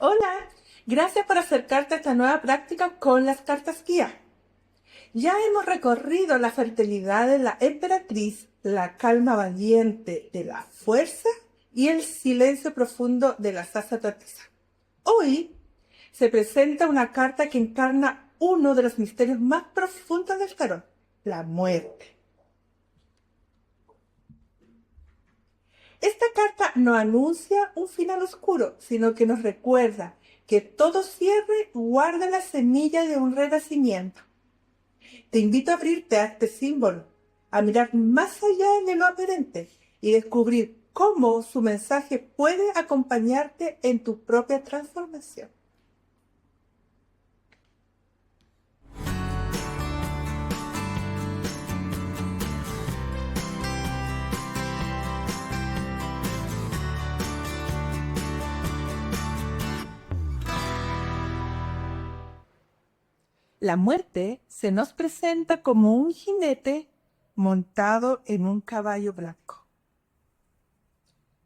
Hola, gracias por acercarte a esta nueva práctica con las cartas guía. Ya hemos recorrido la fertilidad de la emperatriz, la calma valiente de la fuerza y el silencio profundo de la sacerdotisa. Hoy se presenta una carta que encarna uno de los misterios más profundos del tarot, la muerte. Esta carta no anuncia un final oscuro, sino que nos recuerda que todo cierre guarda la semilla de un renacimiento. Te invito a abrirte a este símbolo, a mirar más allá de lo aparente y descubrir cómo su mensaje puede acompañarte en tu propia transformación. La muerte se nos presenta como un jinete montado en un caballo blanco.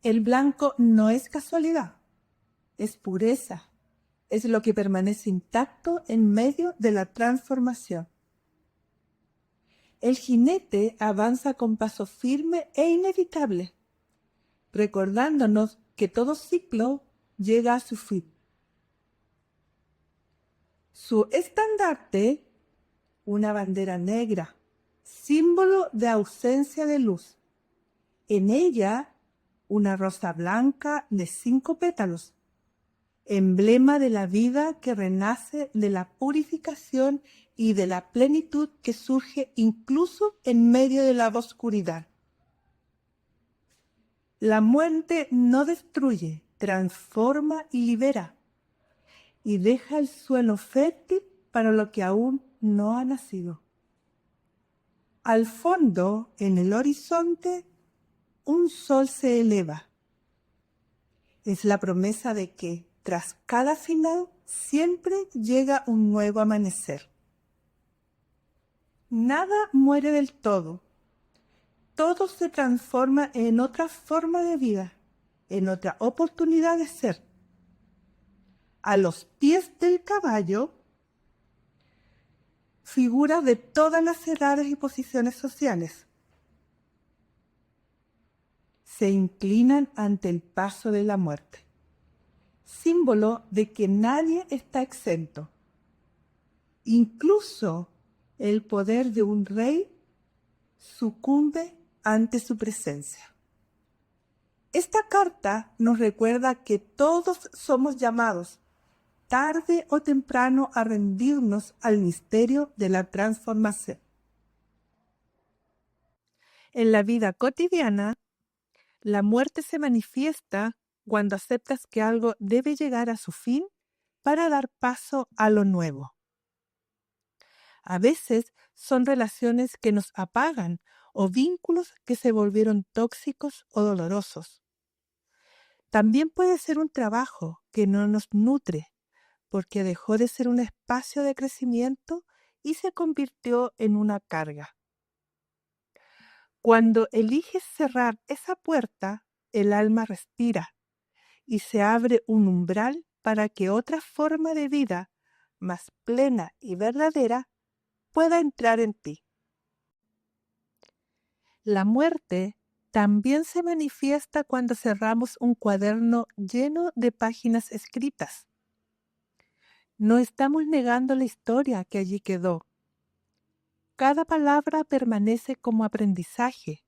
El blanco no es casualidad, es pureza, es lo que permanece intacto en medio de la transformación. El jinete avanza con paso firme e inevitable, recordándonos que todo ciclo llega a su fin. Su estandarte, una bandera negra, símbolo de ausencia de luz. En ella, una rosa blanca de 5 pétalos, emblema de la vida que renace de la purificación y de la plenitud que surge incluso en medio de la oscuridad. La muerte no destruye, transforma y libera, y deja el suelo fértil para lo que aún no ha nacido. Al fondo, en el horizonte, un sol se eleva. Es la promesa de que, tras cada final, siempre llega un nuevo amanecer. Nada muere del todo. Todo se transforma en otra forma de vida, en otra oportunidad de ser. A los pies del caballo, figuras de todas las edades y posiciones sociales se inclinan ante el paso de la muerte, símbolo de que nadie está exento. Incluso el poder de un rey sucumbe ante su presencia. Esta carta nos recuerda que todos somos llamados, tarde o temprano, a rendirnos al misterio de la transformación. En la vida cotidiana, la muerte se manifiesta cuando aceptas que algo debe llegar a su fin para dar paso a lo nuevo. A veces son relaciones que nos apagan o vínculos que se volvieron tóxicos o dolorosos. También puede ser un trabajo que no nos nutre porque dejó de ser un espacio de crecimiento y se convirtió en una carga. Cuando eliges cerrar esa puerta, el alma respira y se abre un umbral para que otra forma de vida, más plena y verdadera, pueda entrar en ti. La muerte también se manifiesta cuando cerramos un cuaderno lleno de páginas escritas. No estamos negando la historia que allí quedó. Cada palabra permanece como aprendizaje,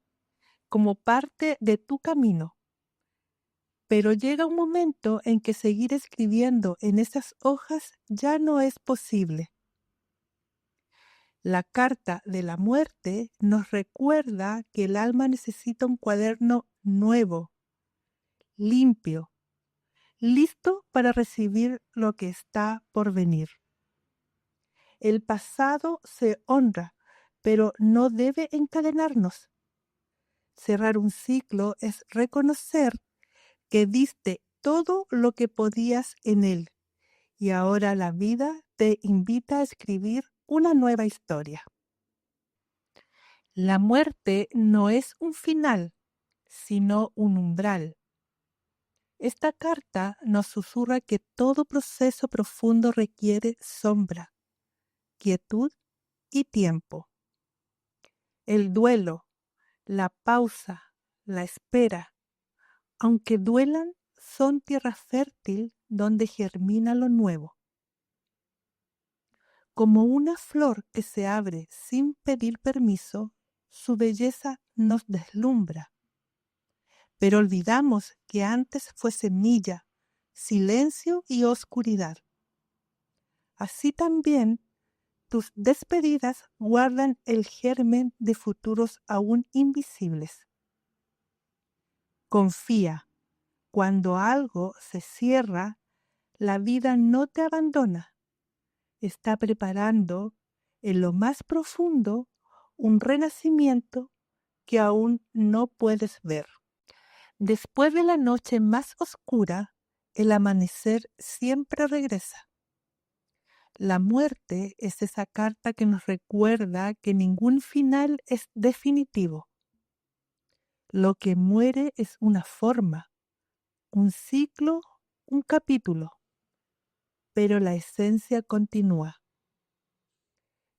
como parte de tu camino. Pero llega un momento en que seguir escribiendo en esas hojas ya no es posible. La carta de la muerte nos recuerda que el alma necesita un cuaderno nuevo, limpio, listo para recibir lo que está por venir. El pasado se honra, pero no debe encadenarnos. Cerrar un ciclo es reconocer que diste todo lo que podías en él y ahora la vida te invita a escribir una nueva historia. La muerte no es un final, sino un umbral. Esta carta nos susurra que todo proceso profundo requiere sombra, quietud y tiempo. El duelo, la pausa, la espera, aunque duelan, son tierra fértil donde germina lo nuevo. Como una flor que se abre sin pedir permiso, su belleza nos deslumbra. Pero olvidamos que antes fue semilla, silencio y oscuridad. Así también, tus despedidas guardan el germen de futuros aún invisibles. Confía, cuando algo se cierra, la vida no te abandona. Está preparando en lo más profundo un renacimiento que aún no puedes ver. Después de la noche más oscura, el amanecer siempre regresa. La muerte es esa carta que nos recuerda que ningún final es definitivo. Lo que muere es una forma, un ciclo, un capítulo, pero la esencia continúa.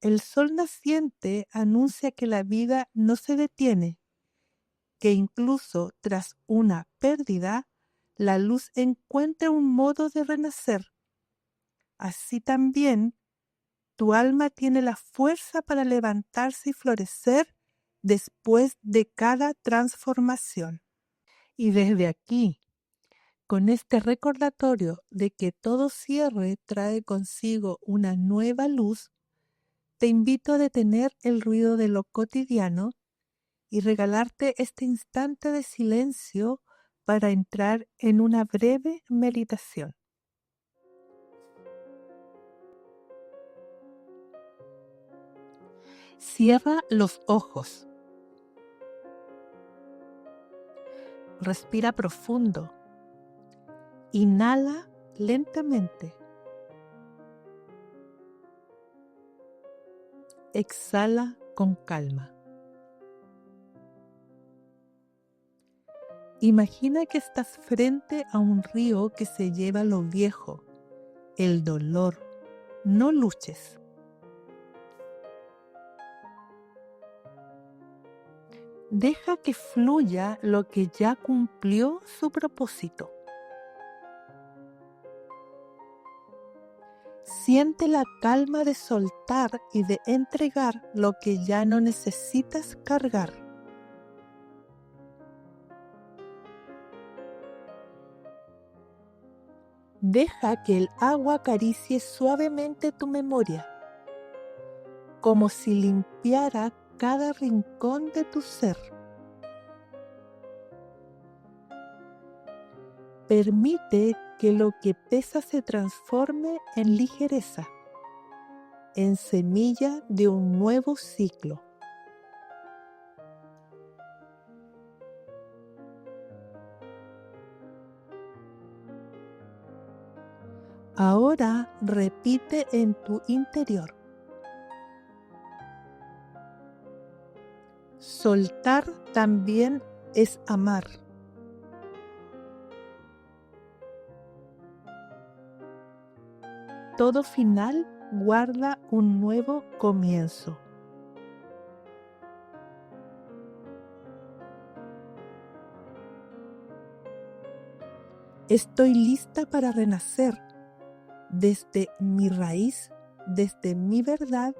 El sol naciente anuncia que la vida no se detiene, que incluso tras una pérdida, la luz encuentra un modo de renacer. Así también, tu alma tiene la fuerza para levantarse y florecer después de cada transformación. Y desde aquí, con este recordatorio de que todo cierre trae consigo una nueva luz, te invito a detener el ruido de lo cotidiano y regalarte este instante de silencio para entrar en una breve meditación. Cierra los ojos. Respira profundo. Inhala lentamente. Exhala con calma. Imagina que estás frente a un río que se lleva lo viejo, el dolor. No luches. Deja que fluya lo que ya cumplió su propósito. Siente la calma de soltar y de entregar lo que ya no necesitas cargar. Deja que el agua acaricie suavemente tu memoria, como si limpiara cada rincón de tu ser. Permite que lo que pesa se transforme en ligereza, en semilla de un nuevo ciclo. Ahora repite en tu interior. Soltar también es amar. Todo final guarda un nuevo comienzo. Estoy lista para renacer desde mi raíz, desde mi verdad,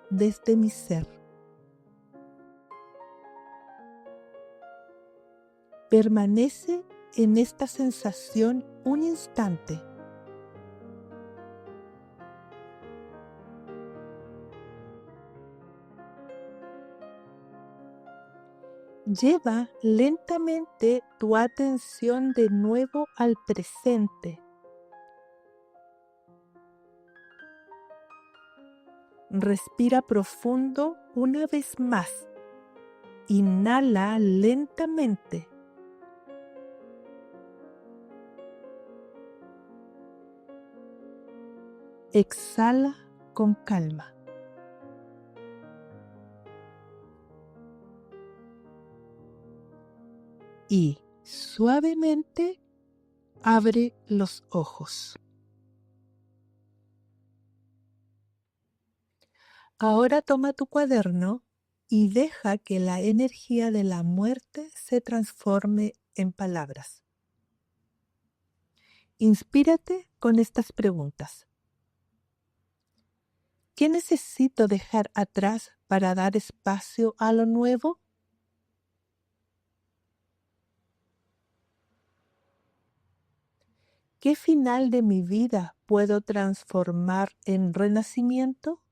desde mi ser. Permanece en esta sensación un instante. Lleva lentamente tu atención de nuevo al presente. Respira profundo una vez más. Inhala lentamente. Exhala con calma. Y suavemente Abre los ojos. Ahora toma tu cuaderno y deja que la energía de la muerte se transforme en palabras. Inspírate con estas preguntas. ¿Qué necesito dejar atrás para dar espacio a lo nuevo? ¿Qué final de mi vida puedo transformar en renacimiento?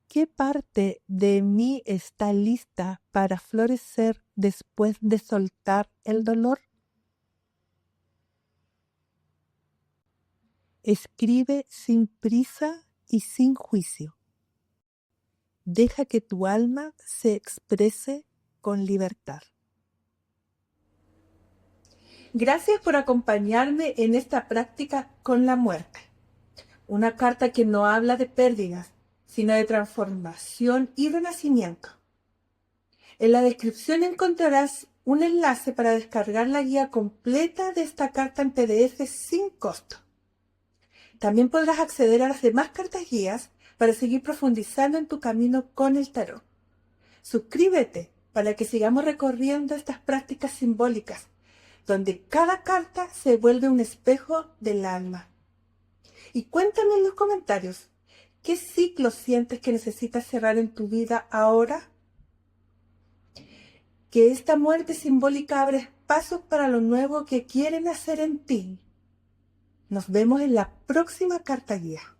¿Qué parte de mí está lista para florecer después de soltar el dolor? Escribe sin prisa y sin juicio. Deja que tu alma se exprese con libertad. Gracias por acompañarme en esta práctica con la muerte. Una carta que no habla de pérdidas, sino de transformación y renacimiento. En la descripción encontrarás un enlace para descargar la guía completa de esta carta en PDF sin costo. También podrás acceder a las demás cartas guías para seguir profundizando en tu camino con el tarot. Suscríbete para que sigamos recorriendo estas prácticas simbólicas, donde cada carta se vuelve un espejo del alma. Y cuéntame en los comentarios, ¿qué ciclo sientes que necesitas cerrar en tu vida ahora? Que esta muerte simbólica abre espacios para lo nuevo que quieren hacer en ti. Nos vemos en la próxima carta guía.